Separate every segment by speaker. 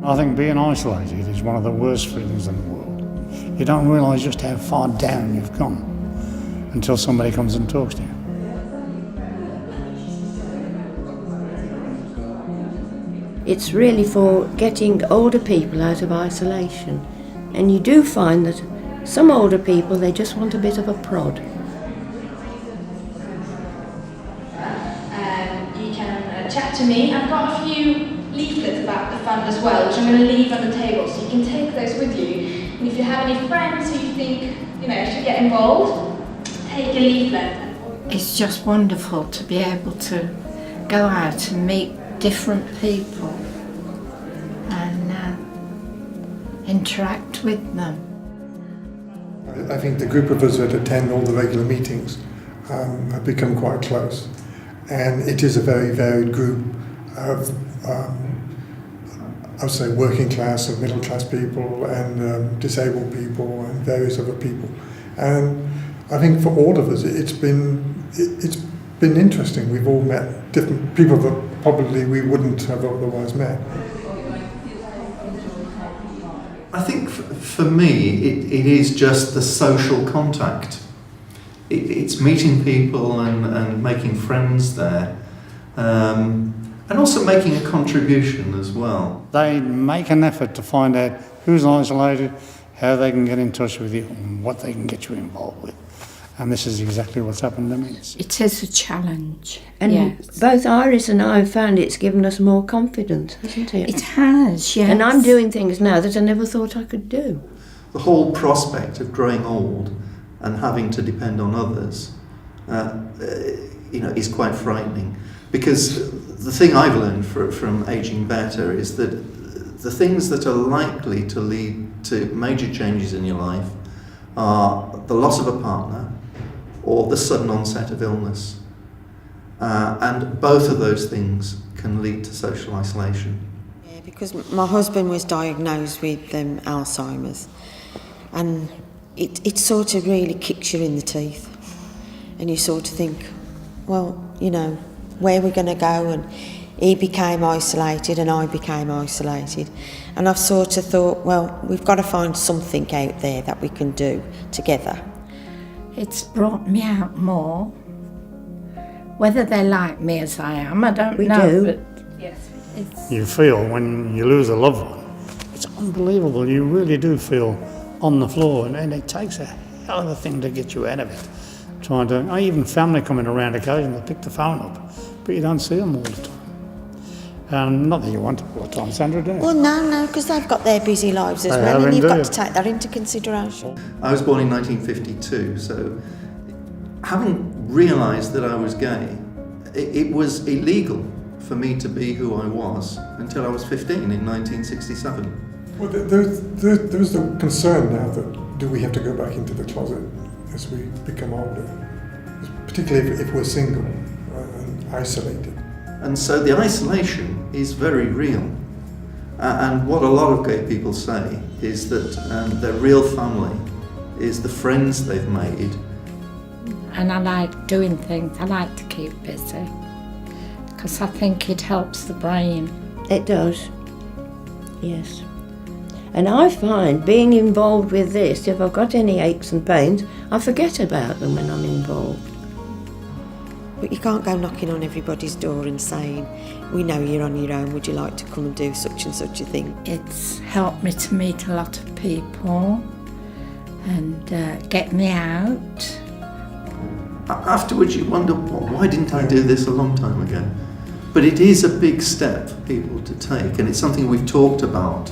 Speaker 1: I think being isolated is one of the worst feelings in the world. You don't realise just how far down you've gone until somebody comes and talks to you.
Speaker 2: It's really for getting older people out of isolation. And you do find that some older people, they just want a bit of a prod.
Speaker 3: You can chat to me. I've got a few leaflets about the fund as well, which I'm going to leave on the table, so you can take those with you. And if you have any friends who you think, should get involved, take a leaflet.
Speaker 4: It's just wonderful to be able to go out and meet different people and interact with them.
Speaker 5: I think the group of us that attend all the regular meetings have become quite close, and it is a very varied group of I would say working class and middle class people and disabled people and various other people. And I think for all of us it's been interesting. We've all met different people that probably we wouldn't have otherwise met.
Speaker 6: I think for me it is just the social contact. It's meeting people and making friends there. And also making a contribution as well.
Speaker 1: They make an effort to find out who's isolated, how they can get in touch with you, and what they can get you involved with. And this is exactly what's happened to me.
Speaker 4: It is a challenge.
Speaker 2: And
Speaker 4: yes.
Speaker 2: Both Iris and I have found it's given us more confidence, hasn't it?
Speaker 4: It has, yes.
Speaker 2: And I'm doing things now that I never thought I could do.
Speaker 6: The whole prospect of growing old and having to depend on others, is quite frightening. Because the thing I've learned from ageing better is that the things that are likely to lead to major changes in your life are the loss of a partner or the sudden onset of illness. And both of those things can lead to social isolation.
Speaker 7: Yeah, because my husband was diagnosed with Alzheimer's, and it sort of really kicks you in the teeth. And you sort of think, well, where we're going to go, and he became isolated and I became isolated, and I've sort of thought, well, we've got to find something out there that we can do together.
Speaker 4: It's brought me out more. Whether they like me as I am, I don't know. But yes,
Speaker 1: You feel when you lose a loved one, it's unbelievable. You really do feel on the floor, and it takes a hell of a thing to get you out of it. Even family coming around occasionally, pick the phone up, but you don't see them all the time. Not that you want to all the time, Sandra, do you?
Speaker 7: Well, no, because they've got their busy lives as well, and you've got to take that into consideration.
Speaker 6: I was born in 1952, so having realised that I was gay, it was illegal for me to be who I was until I was 15 in 1967.
Speaker 5: Well, there's the concern now that do we have to go back into the closet as we become older, particularly if we're single and isolated.
Speaker 6: And so the isolation is very real. And what a lot of gay people say is that their real family is the friends they've made.
Speaker 4: and I like doing things. I like to keep busy because I think it helps the brain.
Speaker 2: It does, yes. And I find being involved with this, if I've got any aches and pains, I forget about them when I'm involved.
Speaker 7: But you can't go knocking on everybody's door and saying, we know you're on your own, would you like to come and do such and such a thing?
Speaker 4: It's helped me to meet a lot of people and get me out.
Speaker 6: Afterwards you wonder, why didn't I do this a long time ago? But it is a big step for people to take, and it's something we've talked about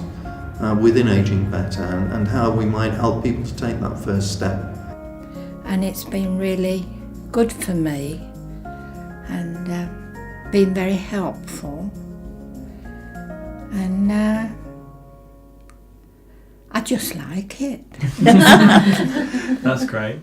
Speaker 6: within Ageing Better and how we might help people to take that first step.
Speaker 4: And it's been really good for me and been very helpful. And I just like it.
Speaker 8: That's great.